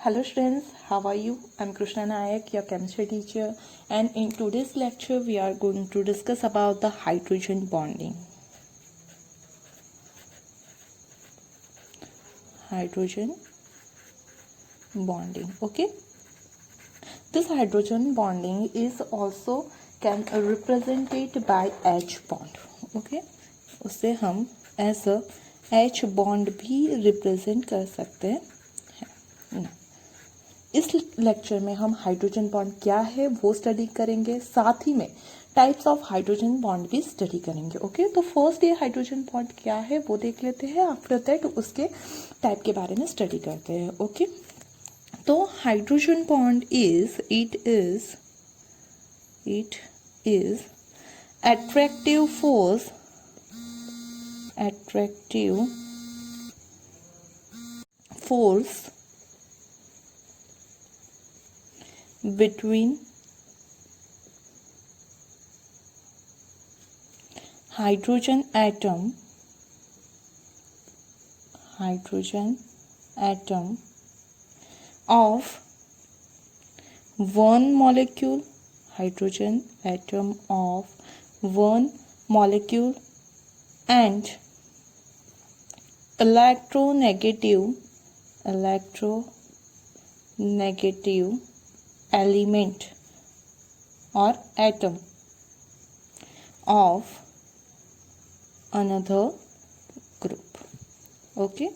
Hello students, how are you? I'm Krishna Nayak, your chemistry teacher, and in today's lecture we are going to discuss about the hydrogen bonding. Hydrogen bonding, okay? This hydrogen bonding is also can represented by H bond, okay? उसे हम as a H bond भी represent कर सकते हैं. इस lecture में हम hydrogen bond क्या है वो स्टडी करेंगे, साथ ही में टाइप्स ऑफ हाइड्रोजन बॉन्ड भी स्टडी करेंगे. ओके, तो फर्स्ट ये हाइड्रोजन बॉन्ड क्या है वो देख लेते हैं, आफ्टर दैट उसके टाइप के बारे में स्टडी करते हैं. ओके, तो hydrogen bond is attractive force between hydrogen atom of one molecule, hydrogen atom of one molecule and electronegative element or atom of another group. Okay,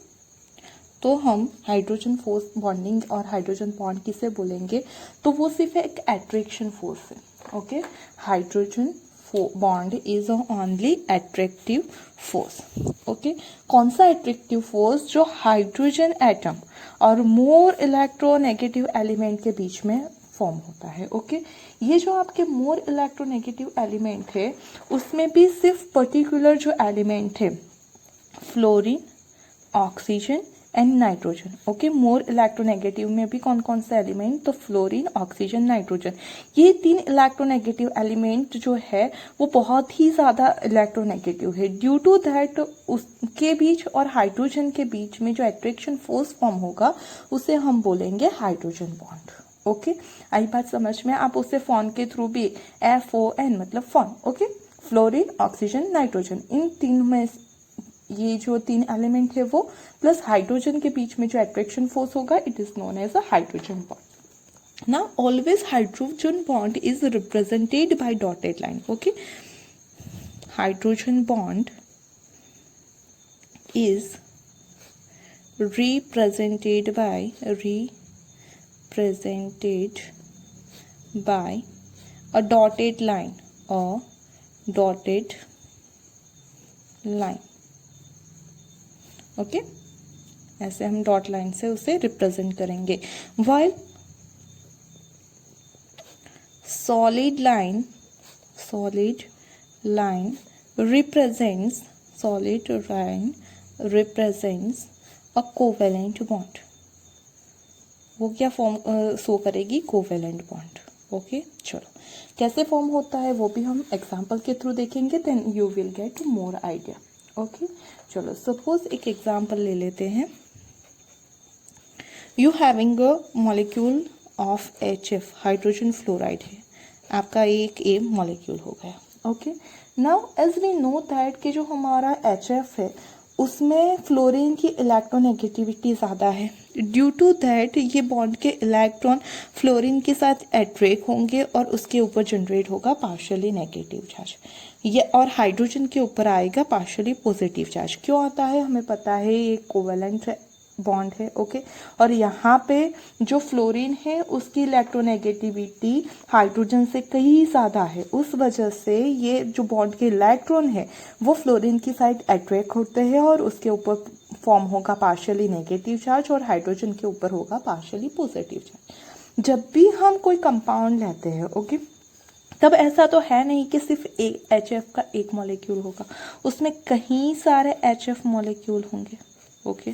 तो हम हाइड्रोजन फोर्स बॉन्डिंग और hydrogen bond किसे बोलेंगे, तो वो सिर्फ एक अट्रैक्शन फोर्स है. Okay, hydrogen bond is only attractive force. Okay, कौन सा अट्रैक्टिव फोर्स? जो हाइड्रोजन एटम और मोर इलेक्ट्रोनेगेटिव एलिमेंट के बीच में फॉर्म होता है. ओके, ये जो आपके मोर इलेक्ट्रोनेगेटिव एलिमेंट है उसमें भी सिर्फ पर्टिकुलर जो एलिमेंट है fluorine, oxygen and nitrogen. Okay, more electronegative में भी कौन कौन से एलिमेंट? तो फ्लोरीन, ऑक्सीजन, नाइट्रोजन. ये 3 इलेक्ट्रोनेगेटिव एलिमेंट जो है वो बहुत ही ज़्यादा इलेक्ट्रोनेगेटिव है. ड्यू टू दैट उसके बीच और हाइड्रोजन के बीच में जो अट्रैक्शन फोर्स फॉर्म होगा उसे हम बोलेंगे हाइड्रोजन बॉन्ड. ओके, आई बात समझ में? आप उसे फॉन के थ्रू भी FON मतलब फॉन. ओके, फ्लोरीन, ऑक्सीजन, नाइट्रोजन, इन 3 में ये जो 3 एलिमेंट है वो प्लस हाइड्रोजन के बीच में जो अट्रैक्शन फोर्स होगा it is known as a hydrogen bond. Now always hydrogen bond is represented by dotted line. Okay, hydrogen bond is represented by a dotted line or dotted line. Okay, ऐसे हम dot line से उसे represent करेंगे. While solid line represents a covalent bond. वो क्या form show करेगी? Covalent bond. Okay, चलो कैसे फॉर्म होता है वो भी हम एग्जांपल के थ्रू देखेंगे, then you will get more idea. Okay, चलो सपोज एक एग्जांपल ले लेते हैं. You having a molecule of HF, hydrogen fluoride है आपका, एक ए मॉलिक्यूल हो गया. Okay, now as we know that कि जो हमारा HF है उसमें फ्लोरीन की इलेक्ट्रोनेगेटिविटी ज़्यादा है. ड्यू टू दैट ये बॉन्ड के इलेक्ट्रॉन फ्लोरीन के साथ अट्रैक्ट होंगे और उसके ऊपर जनरेट होगा पार्शियली नेगेटिव चार्ज. ये और हाइड्रोजन के ऊपर आएगा पार्शियली पॉजिटिव चार्ज. क्यों आता है? हमें पता है ये कोवेलेंट बॉन्ड है. ओके, और यहाँ पे जो फ्लोरीन है उसकी इलेक्ट्रोनेगेटिविटी हाइड्रोजन से कहीं ज़्यादा है. उस वजह से ये जो बॉन्ड के इलेक्ट्रॉन है वो फ्लोरीन की साइड अट्रैक्ट होते हैं और उसके ऊपर फॉर्म होगा पार्शियली नेगेटिव चार्ज और हाइड्रोजन के ऊपर होगा पार्शियली पॉजिटिव चार्ज. जब भी हम कोई कंपाउंड लेते हैं ओके, तब ऐसा तो है नहीं कि सिर्फ एक HF का एक मॉलिक्यूल होगा, उसमें कहीं सारे HF मॉलिक्यूल होंगे. ओके,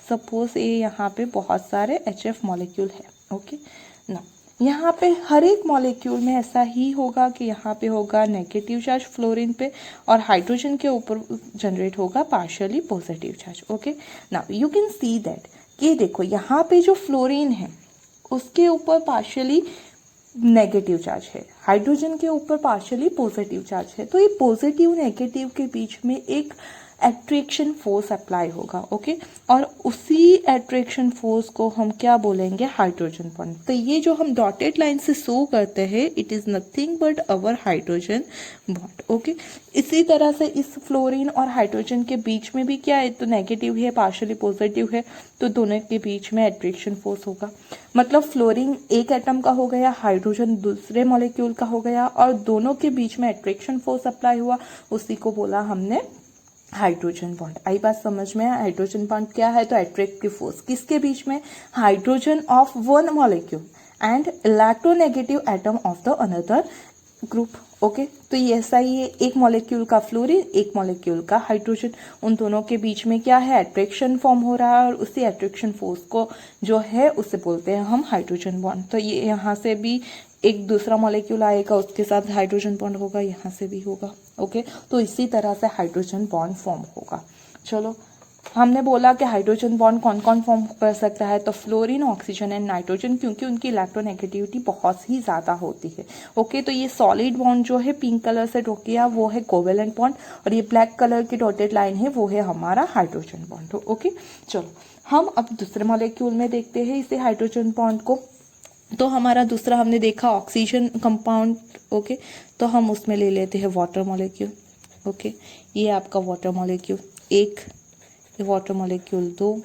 सपोज ये यहाँ पे बहुत सारे HF मॉलिक्यूल है. ओके ना, यहाँ पे हर एक मॉलिक्यूल में ऐसा ही होगा कि यहाँ पे होगा नेगेटिव चार्ज फ्लोरीन पे और हाइड्रोजन के ऊपर जनरेट होगा partially positive charge. Okay, now you can see that ये देखो यहाँ पे जो फ्लोरीन है उसके ऊपर पार्शियली नेगेटिव चार्ज है, हाइड्रोजन के ऊपर पार्शियली पॉजिटिव चार्ज है। तो ये पॉजिटिव नेगेटिव के बीच में एक एट्रैक्शन फोर्स अप्लाई होगा, ओके। और उसी एट्रैक्शन फोर्स को हम क्या बोलेंगे, हाइड्रोजन बॉन्ड। तो ये जो हम डॉटेड लाइन से शो करते हैं, it is nothing but our hydrogen bond, okay. इसी तरह से इस फ्लोरीन और हाइड्रोजन के बीच में भी क्या है, तो नेगेटिव है, पार्शियली पॉजिटिव है, तो दोनों के बीच में एट्रैक्शन फोर्स होगा। मतलब फ्लोरीन एक एटम का हो गया, हाइड्रोजन दूसरे मॉलिक्यूल का हो गया, और दोनों के बीच में एट्रैक्शन फोर्स अप्लाई हुआ, उसी को बोला हमने हाइड्रोजन बॉन्ड। आई बात समझ में? हाइड्रोजन बॉन्ड क्या है, तो अट्रैक्टिव फोर्स किसके बीच में, hydrogen of one molecule and electronegative atom of the another group, okay. तो ये ऐसा ही है, एक मॉलिक्यूल का फ्लोरीन, एक मॉलिक्यूल का हाइड्रोजन, उन दोनों के बीच में क्या है, अट्रैक्शन फॉर्म हो रहा है, और उसी अट्रैक्शन फोर्स को जो है उसे बोलते हैं हम हाइड्रोजन बॉन्ड। तो ये यहाँ से भी एक दूसरा मॉलिक्यूल आएगा, उसके साथ हाइड्रोजन बॉन्ड होगा, यहाँ से भी होगा, ओके। तो इसी तरह से हाइड्रोजन बॉन्ड फॉर्म होगा। चलो, हमने बोला कि हाइड्रोजन बॉन्ड कौन कौन फॉर्म कर सकता है, तो फ्लोरीन, ऑक्सीजन एंड नाइट्रोजन, क्योंकि उनकी इलेक्ट्रोनेगेटिविटी बहुत ही ज़्यादा होती है, ओके। तो ये सॉलिड बॉन्ड जो है पिंक कलर से ड्रॉ किया, वो है कोवेलेंट बॉन्ड, और ये ब्लैक कलर की डॉटेड लाइन है, वो है हमारा हाइड्रोजन बॉन्ड, ओके। चलो, हम अब दूसरे मॉलिक्यूल में देखते हैं इसे हाइड्रोजन बॉन्ड को। तो हमारा दूसरा हमने देखा ऑक्सीजन कंपाउंड, ओके। तो हम उसमें ले लेते हैं वाटर मॉलिक्यूल, ओके। ये आपका वाटर मॉलिक्यूल एक, ये वाटर मॉलिक्यूल दो,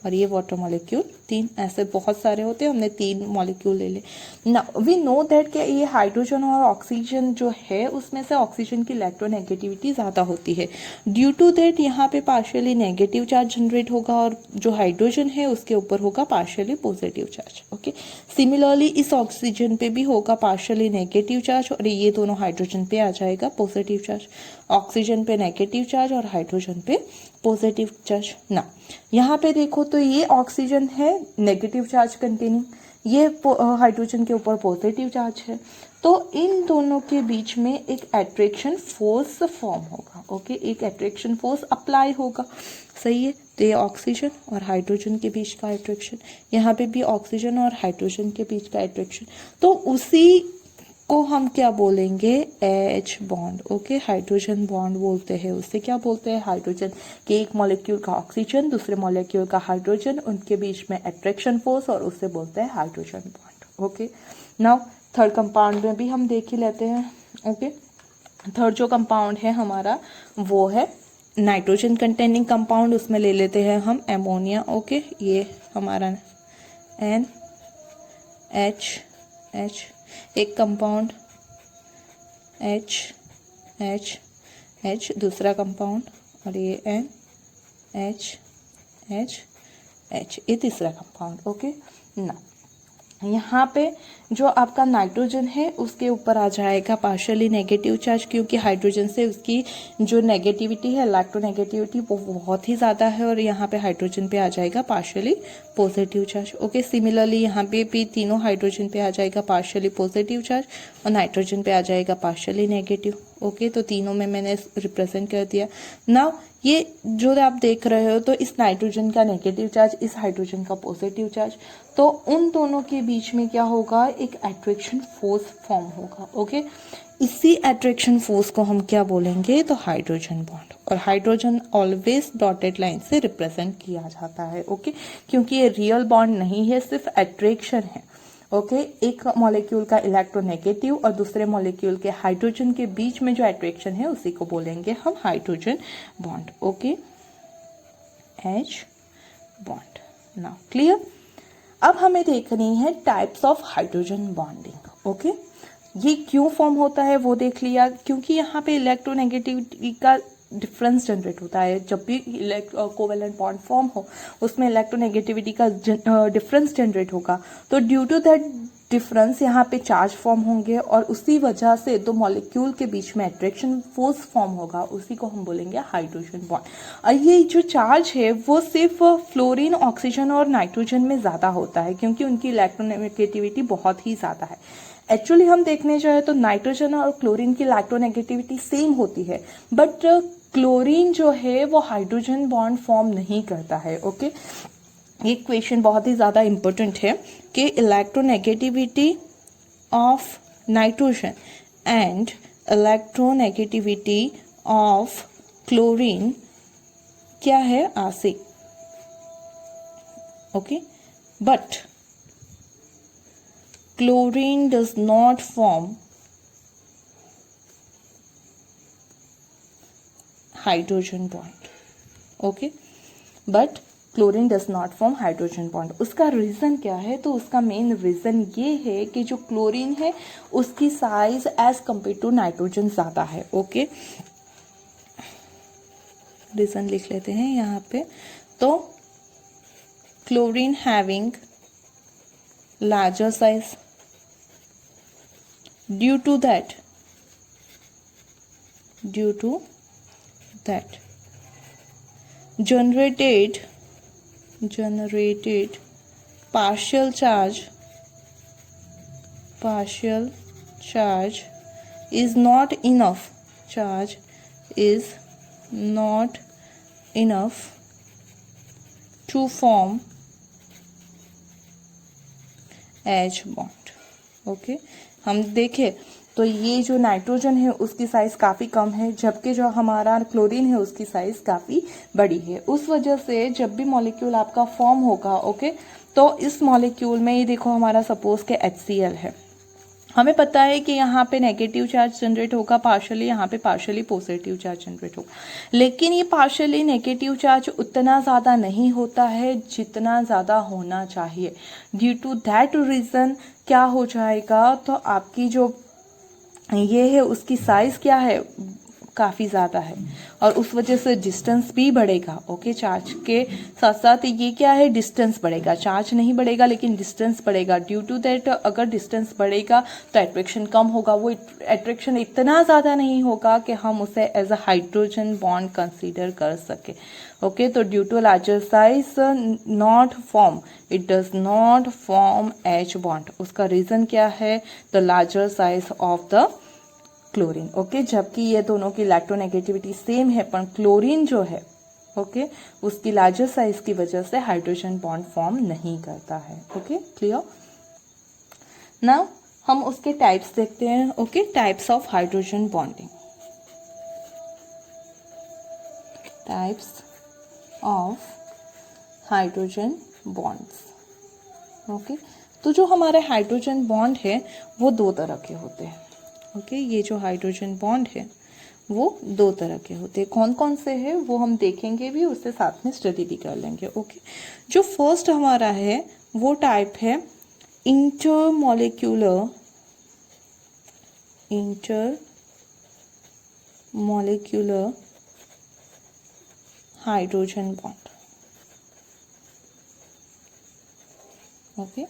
और ये वाटर मॉलिक्यूल तीन, ऐसे बहुत सारे होते हैं, हमने तीन मॉलिक्यूल ले ले ना। वी नो दैट कि ये हाइड्रोजन और ऑक्सीजन जो है उसमें से ऑक्सीजन की इलेक्ट्रोनेगेटिविटी ज़्यादा होती है, ड्यू टू दैट यहाँ पे पार्शियली नेगेटिव चार्ज जनरेट होगा, और जो हाइड्रोजन है उसके ऊपर होगा partially positive charge, okay. Similarly इस ऑक्सीजन पे भी होगा पार्शियली नेगेटिव चार्ज, और ये दोनों हाइड्रोजन पे आ जाएगा पॉजिटिव चार्ज, ऑक्सीजन पे नेगेटिव चार्ज और हाइड्रोजन पे पॉजिटिव चार्ज ना। यहाँ पे देखो तो ये ऑक्सीजन है नेगेटिव चार्ज कंटेनिंग, ये हाइड्रोजन के ऊपर पॉजिटिव चार्ज है, तो इन दोनों के बीच में एक एट्रैक्शन फोर्स फॉर्म होगा, ओके। एक एट्रैक्शन फोर्स अप्लाई होगा, सही है। तो ये ऑक्सीजन और हाइड्रोजन के बीच का एट्रैक्शन, यहाँ पे भी ऑक्सीजन और हाइड्रोजन के बीच का एट्रैक्शन, तो उसी को हम क्या बोलेंगे, H bond, okay. Hydrogen bond बोलते हैं उसे, क्या बोलते हैं, हाइड्रोजन के एक मॉलिक्यूल का ऑक्सीजन, दूसरे मॉलिक्यूल का हाइड्रोजन, उनके बीच में अट्रैक्शन फोर्स, और उसे बोलते हैं hydrogen bond, okay. Now third compound में भी हम देख ही लेते हैं, ओके। थर्ड जो कंपाउंड है हमारा वो है नाइट्रोजन कंटेनिंग कंपाउंड, उसमें ले लेते हैं हम एमोनिया, ओके। ये हमारा NH एक कंपाउंड, H दूसरा कंपाउंड, और ये NH ये तीसरा कंपाउंड, ओके ना। यहाँ पे जो आपका नाइट्रोजन है उसके ऊपर आ जाएगा पार्शियली नेगेटिव चार्ज, क्योंकि हाइड्रोजन से उसकी जो नेगेटिविटी है, इलेक्ट्रोनेगेटिविटी, वो बहुत ही ज़्यादा है, और यहाँ पे हाइड्रोजन पे आ जाएगा partially positive charge, okay. Similarly यहाँ पे भी तीनों हाइड्रोजन पे आ जाएगा पार्शियली पॉजिटिव चार्ज, और नाइट्रोजन पे आ जाएगा पार्शियली नेगेटिव, ओके। तो तीनों में मैंने रिप्रेजेंट कर दिया। नाउ ये जो आप देख रहे हो, तो इस नाइट्रोजन का नेगेटिव चार्ज, इस हाइड्रोजन का पॉजिटिव चार्ज, तो उन दोनों के बीच में क्या होगा, एक अट्रैक्शन फोर्स फॉर्म होगा, ओके। इसी अट्रैक्शन फोर्स को हम क्या बोलेंगे, तो हाइड्रोजन बॉन्ड, और हाइड्रोजन ऑलवेज डॉटेड लाइन से रिप्रेजेंट किया जाता है, ओके। क्योंकि ये रियल बॉन्ड नहीं है, सिर्फ अट्रैक्शन है, ओके। एक मॉलिक्यूल का इलेक्ट्रोनेगेटिव और दूसरे मॉलिक्यूल के हाइड्रोजन के बीच में जो अट्रैक्शन है उसी को बोलेंगे हम hydrogen bond, okay. H bond, now clear. अब हमें देखनी है types of hydrogen bonding, okay. ये क्यों फॉर्म होता है वो देख लिया, क्योंकि यहाँ पे इलेक्ट्रोनेगेटिविटी का डिफरेंस जनरेट होता है। जब भी कोवेलेंट बॉन्ड फॉर्म हो उसमें इलेक्ट्रोनेगेटिविटी का डिफरेंस जनरेट होगा, तो ड्यू टू दैट डिफरेंस यहाँ पे चार्ज फॉर्म होंगे, और उसी वजह से दो मॉलिक्यूल के बीच में अट्रैक्शन फोर्स फॉर्म होगा, उसी को हम बोलेंगे हाइड्रोजन बॉन्ड। और ये जो चार्ज है वो सिर्फ फ्लोरीन, ऑक्सीजन और नाइट्रोजन में ज़्यादा होता है, क्योंकि उनकी इलेक्ट्रोनेगेटिविटी बहुत ही ज़्यादा है। एक्चुअली हम देखने जाए तो नाइट्रोजन और क्लोरीन की इलेक्ट्रोनेगेटिविटी सेम होती है, बट क्लोरीन जो है वो हाइड्रोजन बॉन्ड फॉर्म नहीं करता है, ओके। ये क्वेश्चन बहुत ही ज़्यादा इम्पोर्टेंट है कि electronegativity of nitrogen and electronegativity of chlorine क्या है, आसे. Okay, but chlorine does not form hydrogen bond. Okay, but chlorine does not form hydrogen bond. उसका रीज़न क्या है? तो उसका मेन रीज़न ये है कि जो क्लोरीन है उसकी size as compare to nitrogen ज़्यादा है. ओके, रीज़न लिख लेते हैं यहाँ पे. तो chlorine having larger size, due to that generated partial charge is not enough to form H bond. Okay, हम देखें तो ये जो नाइट्रोजन है उसकी साइज काफ़ी कम है, जबकि जो हमारा क्लोरीन है उसकी साइज काफ़ी बड़ी है. उस वजह से जब भी मॉलिक्यूल आपका फॉर्म होगा, ओके, तो इस मॉलिक्यूल में ये देखो हमारा सपोज के HCl है. हमें पता है कि यहाँ पे नेगेटिव चार्ज जनरेट होगा पार्शली, यहाँ पे पार्शली पॉजिटिव चार्ज जनरेट होगा, लेकिन ये पार्शली नेगेटिव चार्ज उतना ज़्यादा नहीं होता है जितना ज़्यादा होना चाहिए. ड्यू टू दैट रीज़न क्या हो जाएगा, तो आपकी जो ये है उसकी साइज क्या है, काफ़ी ज़्यादा है, और उस वजह से डिस्टेंस भी बढ़ेगा. ओके, चार्ज के साथ साथ ये क्या है, डिस्टेंस बढ़ेगा. चार्ज नहीं बढ़ेगा लेकिन डिस्टेंस बढ़ेगा. ड्यू टू दैट अगर डिस्टेंस बढ़ेगा तो अट्रैक्शन कम होगा. वो अट्रैक्शन इतना ज़्यादा नहीं होगा कि हम उसे as a hydrogen bond consider कर सके. ओके, तो due to larger size it does not form H bond. उसका रीज़न क्या है, the larger size of the chlorine. Okay, जबकि ये दोनों की इलेक्ट्रोनेगेटिविटी सेम है, पर क्लोरीन जो है, ओके, उसकी लार्जर साइज की वजह से हाइड्रोजन बॉन्ड फॉर्म नहीं करता है. Okay, clear. नाउ हम उसके टाइप्स देखते हैं. Okay, types of hydrogen bonding. Types of hydrogen bonds. Okay, तो जो हमारे हाइड्रोजन बॉन्ड है वो दो तरह के होते हैं. ओके, ये जो हाइड्रोजन बॉन्ड है वो दो तरह के होते हैं. कौन कौन से हैं वो हम देखेंगे भी, उससे साथ में स्टडी भी कर लेंगे. ओके, जो फर्स्ट हमारा है वो टाइप है इंटरमॉलिक्यूलर हाइड्रोजन बॉन्ड. ओके,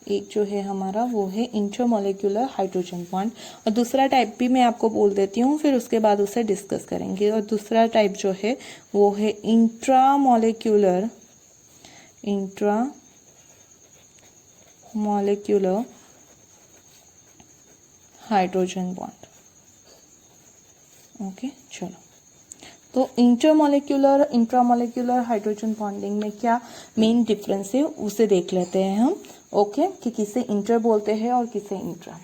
एक जो है हमारा वो है इंटरमॉलिक्यूलर हाइड्रोजन बॉन्ड, और दूसरा टाइप भी मैं आपको बोल देती हूँ, फिर उसके बाद उसे डिस्कस करेंगे. और दूसरा टाइप जो है वो है इंट्रामॉलिक्यूलर हाइड्रोजन बॉन्ड. ओके, चलो, तो इंट्रामॉलिक्यूलर हाइड्रोजन बॉन्डिंग में क्या मेन डिफरेंस है उसे देख लेते हैं हम. ओके, कि किसे इंटर बोलते हैं और किसे इंट्रा.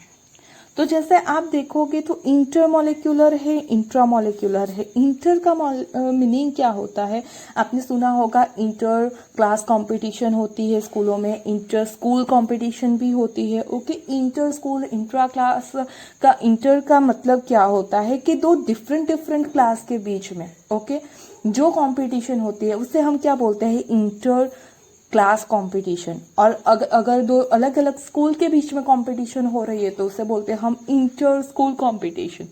तो जैसे आप देखोगे तो इंटरमॉलिक्यूलर है, इंट्रामॉलिक्यूलर है. इंटर का मीनिंग क्या होता है, आपने सुना होगा इंटर क्लास कंपटीशन होती है स्कूलों में, इंटर स्कूल कंपटीशन भी होती है. Okay, inter school intra class का इंटर का मतलब क्या होता है कि दो डिफरेंट क्लास के बीच में, ओके, जो कंपटीशन होती है उसे हम क्या बोलते हैं, इंटर क्लास कंपटीशन. और अगर दो अलग अलग स्कूल के बीच में कंपटीशन हो रही है तो उसे बोलते हैं हम इंटर स्कूल कंपटीशन.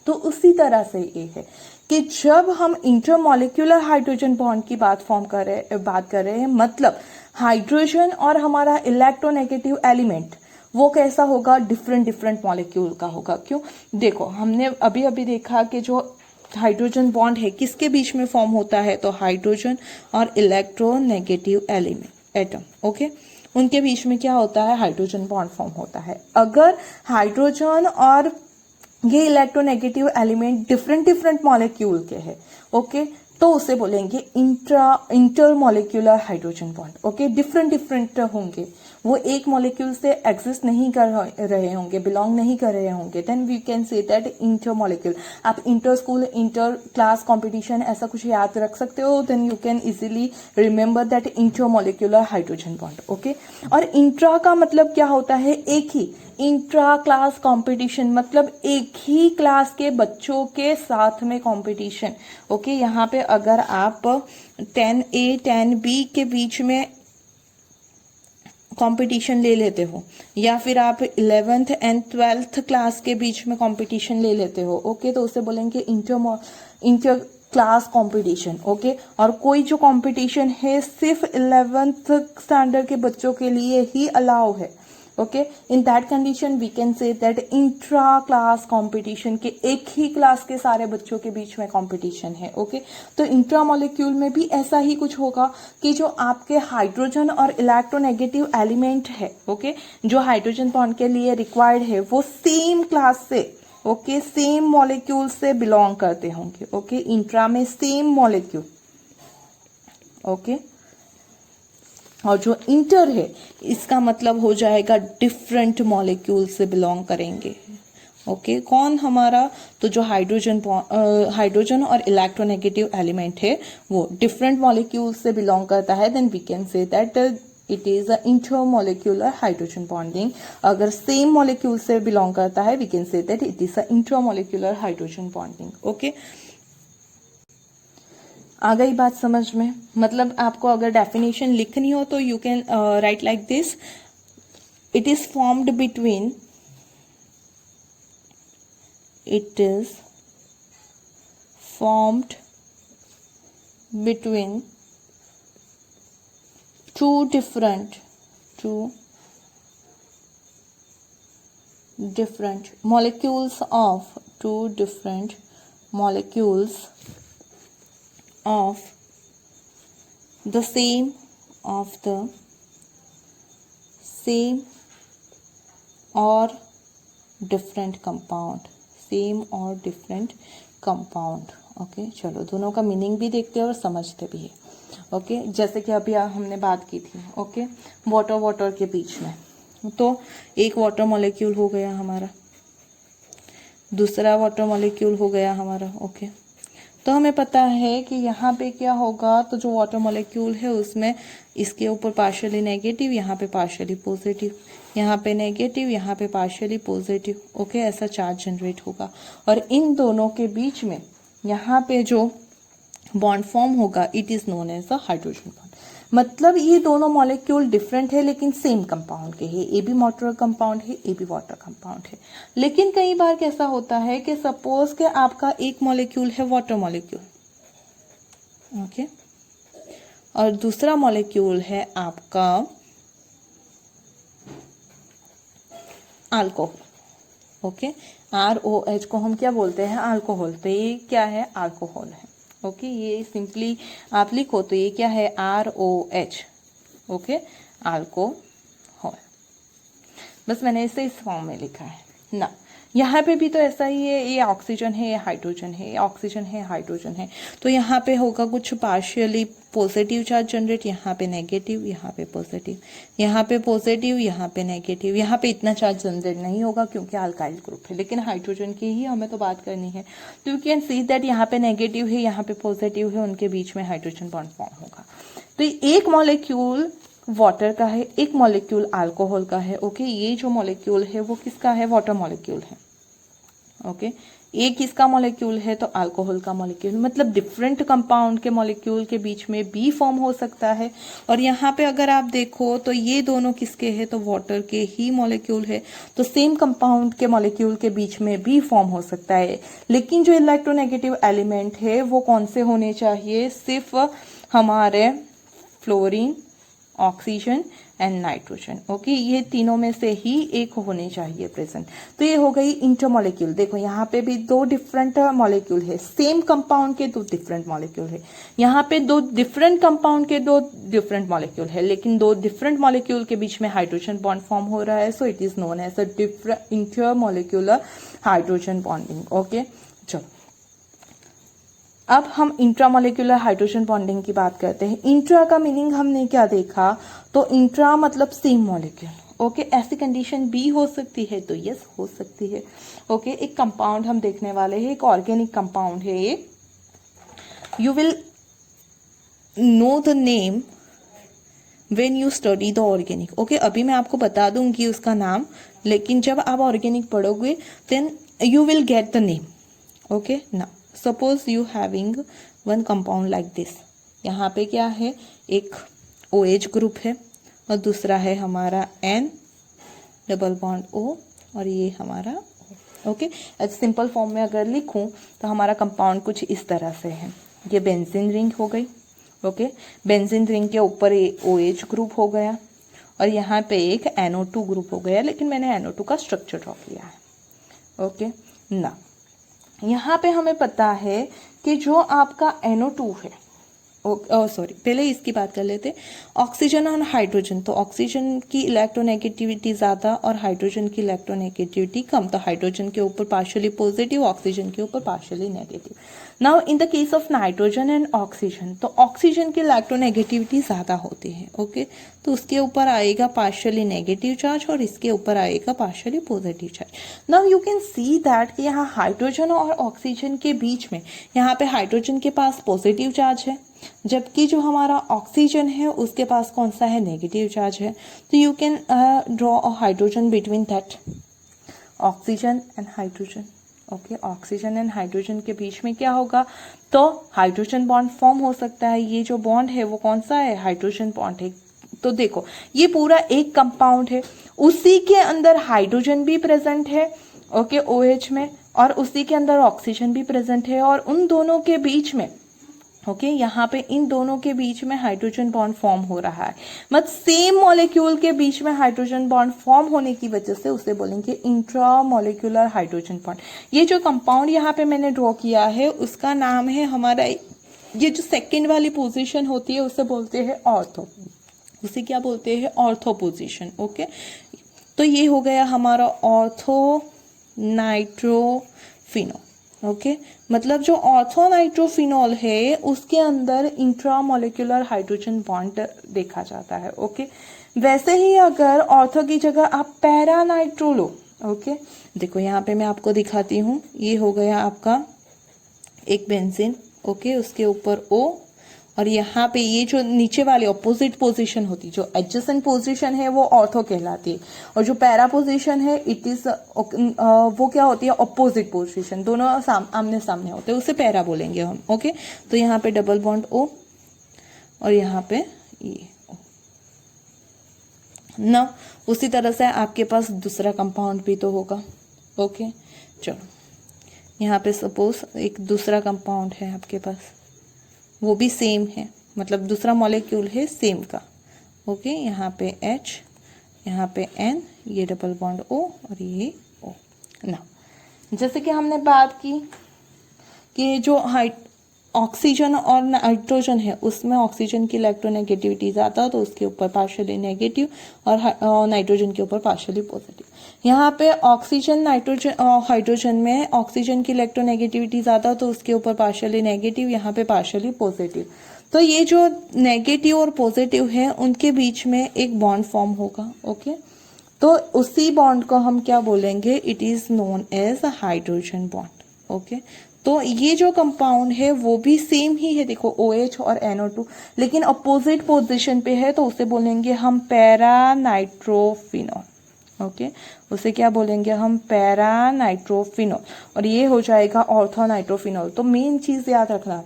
तो उसी तरह से ये है कि जब हम इंटरमॉलिक्यूलर हाइड्रोजन बॉन्ड की बात कर रहे हैं, मतलब हाइड्रोजन और हमारा इलेक्ट्रोनेगेटिव एलिमेंट वो कैसा होगा, डिफरेंट मॉलिक्यूल का होगा. क्यों, देखो हमने अभी देखा कि जो हाइड्रोजन बॉन्ड है किसके बीच में फॉर्म होता है, तो हाइड्रोजन और इलेक्ट्रोनेगेटिव एटम. ओके, उनके बीच में क्या होता है, हाइड्रोजन बॉन्ड फॉर्म होता है. अगर हाइड्रोजन और ये इलेक्ट्रोनेगेटिव एलिमेंट डिफरेंट मॉलिक्यूल के हैं, ओके, तो उसे बोलेंगे intermolecular hydrogen bond. Okay, different different होंगे, वो एक मॉलिक्यूल से एग्जिस्ट नहीं कर रहे होंगे, बिलोंग नहीं कर रहे होंगे, then we can say that intermolecule. आप inter school, inter class competition ऐसा कुछ याद रख सकते हो, then you can easily remember that intermolecular hydrogen bond. Okay, और इंट्रा का मतलब क्या होता है, एक ही। इंट्रा क्लास कंपटीशन मतलब एक ही क्लास के बच्चों के साथ में कंपटीशन। ओके, यहाँ पे अगर आप 10A 10B के बीच में कंपटीशन ले लेते हो, या फिर आप 11th एंड 12th क्लास के बीच में कंपटीशन ले लेते हो, ओके, तो उसे बोलेंगे इंटर क्लास कंपटीशन। ओके, और कोई जो कंपटीशन है सिर्फ 11th स्टैंडर्ड के बच्चों के लिए ही अलाउ है। Okay, in that condition we can say that intra class competition के एक ही क्लास के सारे बच्चों के बीच में कंपटीशन है। ओके, तो इंट्रा मॉलिक्यूल में भी ऐसा ही कुछ होगा कि जो आपके हाइड्रोजन और इलेक्ट्रोनेगेटिव एलिमेंट है, ओके, जो हाइड्रोजन बॉन्ड के लिए रिक्वायर्ड है, वो सेम क्लास से, ओके, सेम मॉलिक्यूल से बिलोंग करते होंगे। ओके, इंट्रा में सेम मॉलिक्यूल। ओके, और जो इंटर है इसका मतलब हो जाएगा डिफरेंट मॉलिक्यूल से बिलोंग करेंगे। ओके, कौन हमारा, तो जो हाइड्रोजन और इलेक्ट्रोनेगेटिव एलिमेंट है वो डिफरेंट मॉलिक्यूल से बिलोंग करता है, then we can say that it is a intermolecular hydrogen bonding. अगर सेम मॉलिक्यूल से बिलोंग करता है, we can say that it is a intermolecular hydrogen bonding. Okay, आ गई बात समझ में? मतलब आपको अगर डेफिनेशन लिखनी हो तो you can write like this, it is formed between, it is formed between two different molecules of two different molecules of the same or different compound। Okay, चलो दोनों का मीनिंग भी देखते हैं और समझते भी है। ओके, जैसे कि अभी हमने बात की थी, ओके, वाटर के बीच में, तो एक वाटर मॉलिक्यूल हो गया हमारा, दूसरा वाटर मॉलिक्यूल हो गया हमारा। ओके, तो हमें पता है कि यहाँ पे क्या होगा, तो जो वाटर मॉलिक्यूल है उसमें इसके ऊपर पार्शियली नेगेटिव, यहाँ पे पार्शियली पॉजिटिव, यहाँ पे नेगेटिव, यहाँ पे पार्शियली पॉजिटिव। ओके, ऐसा चार्ज जनरेट होगा, और इन दोनों के बीच में यहाँ पे जो बॉन्ड फॉर्म होगा, it is known as the hydrogen bond. मतलब ये दोनों मॉलिक्यूल डिफरेंट है लेकिन सेम कंपाउंड के है, ए भी वाटर कंपाउंड है, ए भी वाटर कंपाउंड है। लेकिन कई बार कैसा होता है कि सपोज के आपका एक मॉलिक्यूल है वाटर मॉलिक्यूल, ओके, और दूसरा मॉलिक्यूल है आपका अल्कोहल। ओके, ROH को हम क्या बोलते हैं, अल्कोहल। तो ये क्या है, अल्कोहल है। ओके, ये सिंपली आप लिखो तो ये क्या है, ROH। Okay, alcohol. बस मैंने इसे इस फॉर्म में लिखा है ना। यहाँ पे भी तो ऐसा ही है, ये ऑक्सीजन है, ये हाइड्रोजन है, ये ऑक्सीजन है, हाइड्रोजन है, तो यहाँ पे होगा कुछ पार्शियली पॉजिटिव चार्ज जनरेट, यहाँ पे नेगेटिव, यहाँ पे पॉजिटिव, यहाँ पे पॉजिटिव, यहाँ पे नेगेटिव। यहाँ पे इतना चार्ज जनरेट नहीं होगा क्योंकि अल्काइल ग्रुप है, लेकिन हाइड्रोजन की ही हमें तो बात करनी है, तो यू कैन सी दैट यहाँ पे नेगेटिव है, यहाँ पे पॉजिटिव है, उनके बीच में हाइड्रोजन बॉन्ड फॉर्म होगा। तो एक मॉलिक्यूल वाटर का है, एक मॉलिक्यूल अल्कोहल का है। ओके, ये जो मॉलिक्यूल है वो किसका है, वाटर मॉलिक्यूल है। ओके, ये किसका मॉलिक्यूल है, तो अल्कोहल का मॉलिक्यूल। मतलब डिफरेंट कंपाउंड के मॉलिक्यूल के बीच में बी फॉर्म हो सकता है। और यहाँ पे अगर आप देखो तो ये दोनों किसके हैं, तो वाटर के ही मॉलिक्यूल है, तो सेम कंपाउंड के मॉलिक्यूल के बीच में बी फॉर्म हो सकता है। लेकिन जो इलेक्ट्रोनेगेटिव एलिमेंट है वो कौन से होने चाहिए, सिर्फ हमारे fluorine, oxygen and nitrogen. Okay, ये तीनों में से ही एक होने चाहिए प्रेजेंट। तो ये हो गई इंटरमॉलिक्यूल। देखो यहाँ पे भी दो डिफरेंट मॉलिक्यूल है, सेम कंपाउंड के दो डिफरेंट मॉलिक्यूल है। यहाँ पे दो डिफरेंट कंपाउंड के दो डिफरेंट मॉलिक्यूल है, लेकिन दो डिफरेंट मॉलिक्यूल के बीच में हाइड्रोजन बॉन्ड फॉर्म हो रहा है, so it is known as a different intermolecular hydrogen bonding. Okay, चलो अब हम इंट्रामोलिकुलर हाइड्रोजन बॉन्डिंग की बात करते हैं। इंट्रा का मीनिंग हमने क्या देखा, तो इंट्रा मतलब सेम मॉलिक्यूल। ओके, ऐसी कंडीशन भी हो सकती है, तो यस हो सकती है। ओके, एक कंपाउंड हम देखने वाले हैं, एक ऑर्गेनिक कंपाउंड है ये। You will know the name when you study the organic. Okay, अभी मैं आपको बता दूंगी उसका नाम, लेकिन जब आप ऑर्गेनिक पढ़ोगे then you will get the name. Okay, ना suppose you having one compound like this. यहाँ पे क्या है, एक OH ग्रुप है और दूसरा है हमारा N डबल बॉन्ड O और ये हमारा O। Okay, as simple form में अगर लिखूं तो हमारा कंपाउंड कुछ इस तरह से है। ये बेंजीन रिंग हो गई। ओके, बेंजीन रिंग के ऊपर ये OH ग्रुप हो गया और यहाँ पे एक NO2 ग्रुप हो गया, लेकिन मैंने NO2 का स्ट्रक्चर ड्रॉ किया है। ओके, ना यहाँ पे हमें पता है कि जो आपका NO2 है, सॉरी पहले इसकी बात कर लेते, ऑक्सीजन और हाइड्रोजन। तो ऑक्सीजन की इलेक्ट्रोनेगेटिविटी ज़्यादा और हाइड्रोजन की इलेक्ट्रोनेगेटिविटी कम। तो हाइड्रोजन के ऊपर पार्शियली पॉजिटिव, ऑक्सीजन के ऊपर partially negative. Now in the case of nitrogen and oxygen, तो ऑक्सीजन की इलेक्ट्रोनेगेटिविटी ज़्यादा होती है। ओके, तो उसके ऊपर आएगा पार्शियली नेगेटिव चार्ज और इसके ऊपर आएगा partially positive charge. Now you can see that कि यहाँ हाइड्रोजन और ऑक्सीजन के बीच में, यहाँ पे हाइड्रोजन के पास पॉजिटिव चार्ज है, जबकि जो हमारा ऑक्सीजन है उसके पास कौन सा है, नेगेटिव चार्ज है। तो you can draw a hydrogen between that oxygen and hydrogen. Okay, oxygen and hydrogen के बीच में क्या होगा, तो हाइड्रोजन बॉन्ड फॉर्म हो सकता है। ये जो बॉन्ड है वो कौन सा है, हाइड्रोजन बॉन्ड है। तो देखो ये पूरा एक कंपाउंड है, उसी के अंदर हाइड्रोजन भी प्रेजेंट है, ओके, OH में, और उसी के अंदर ऑक्सीजन भी प्रेजेंट है, और उन दोनों के बीच में, ओके, यहाँ पे इन दोनों के बीच में हाइड्रोजन बॉन्ड फॉर्म हो रहा है। मतलब सेम मॉलिक्यूल के बीच में हाइड्रोजन बॉन्ड फॉर्म होने की वजह से उसे बोलेंगे इंट्रामोलिकुलर हाइड्रोजन बॉन्ड। ये जो कंपाउंड यहाँ पे मैंने ड्रॉ किया है उसका नाम है हमारा, ये जो सेकेंड वाली पोजीशन होती है उसे बोलते हैं ऑर्थो। उसे क्या बोलते हैं, ऑर्थो पोजीशन। ओके, तो ये हो गया हमारा ऑर्थो नाइट्रोफिनॉल। ओके, मतलब जो ऑर्थो नाइट्रोफिनॉल है उसके अंदर इंट्रामोलिकुलर हाइड्रोजन बॉन्ड देखा जाता है। ओके, वैसे ही अगर ऑर्थो की जगह आप पैरा नाइट्रो लो, ओके, देखो यहाँ पे मैं आपको दिखाती हूँ, ये हो गया आपका एक बेंजीन, ओके, उसके ऊपर O, और यहाँ पे ये जो नीचे वाली अपोजिट पोजीशन होती है, जो एडजेसेंट पोजीशन है वो ऑर्थो कहलाती है, और जो पैरा पोजीशन है इट इज वो क्या होती है, अपोजिट पोजीशन, दोनों आमने सामने होते हैं, उसे पैरा बोलेंगे हम। ओके, तो यहाँ पे डबल बॉन्ड O और यहाँ पे ये O ना। उसी तरह से आपके पास दूसरा कंपाउंड भी तो होगा। ओके, चलो यहाँ पे सपोज एक दूसरा कंपाउंड है आपके पास, वो भी सेम है, मतलब दूसरा मॉलिक्यूल है सेम का। ओके, यहाँ पे H, यहाँ पे N, ये डबल बॉन्ड O और ये O ना। जैसे कि हमने बात की कि जो ऑक्सीजन और नाइट्रोजन है उसमें ऑक्सीजन की इलेक्ट्रोनेगेटिविटी ज़्यादा हो तो उसके ऊपर पार्शियली नेगेटिव और नाइट्रोजन के ऊपर पार्शियली पॉजिटिव। यहाँ पे ऑक्सीजन नाइट्रोजन हाइड्रोजन में ऑक्सीजन की इलेक्ट्रोनेगेटिविटी ज़्यादा हो तो उसके ऊपर पार्शियली नेगेटिव, यहाँ पे पार्शियली पॉजिटिव। तो ये जो नेगेटिव और पॉजिटिव है उनके बीच में एक बॉन्ड फॉर्म होगा। ओके, तो उसी बॉन्ड को हम क्या बोलेंगे, it is known as hydrogen bond. Okay, तो ये जो कंपाउंड है वो भी सेम ही है, देखो OH और NO2, लेकिन अपोजिट पोजीशन पे है, तो उसे बोलेंगे हम पैरा नाइट्रोफिनॉल। ओके, उसे क्या बोलेंगे हम, पैरा नाइट्रोफिनॉल, और ये हो जाएगा ऑर्थो नाइट्रोफिनॉल। तो मेन चीज याद रखना,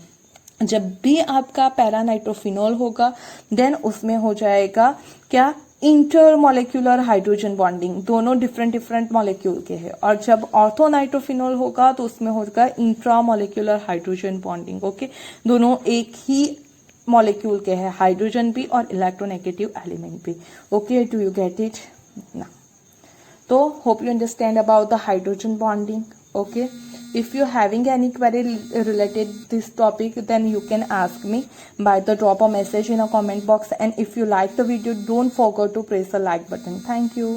जब भी आपका पैरा नाइट्रोफिनॉल होगा देन उसमें हो जाएगा क्या, इंटरमोलिकुलर हाइड्रोजन बॉन्डिंग, दोनों डिफरेंट डिफरेंट मॉलिक्यूल के हैं। और जब ऑर्थो नाइट्रोफिनॉल होगा तो उसमें होगा इंट्रामोलिकुलर हाइड्रोजन बॉन्डिंग। ओके, दोनों एक ही मॉलिक्यूल के हैं, हाइड्रोजन भी और इलेक्ट्रोनेगेटिव एलिमेंट भी। Okay, do you get it ना? तो hope you understand about the hydrogen bonding. Okay, if you having any query related this topic, then you can ask me by the drop a message in a comment box, and if you like the video, don't forget to press the like button. Thank you.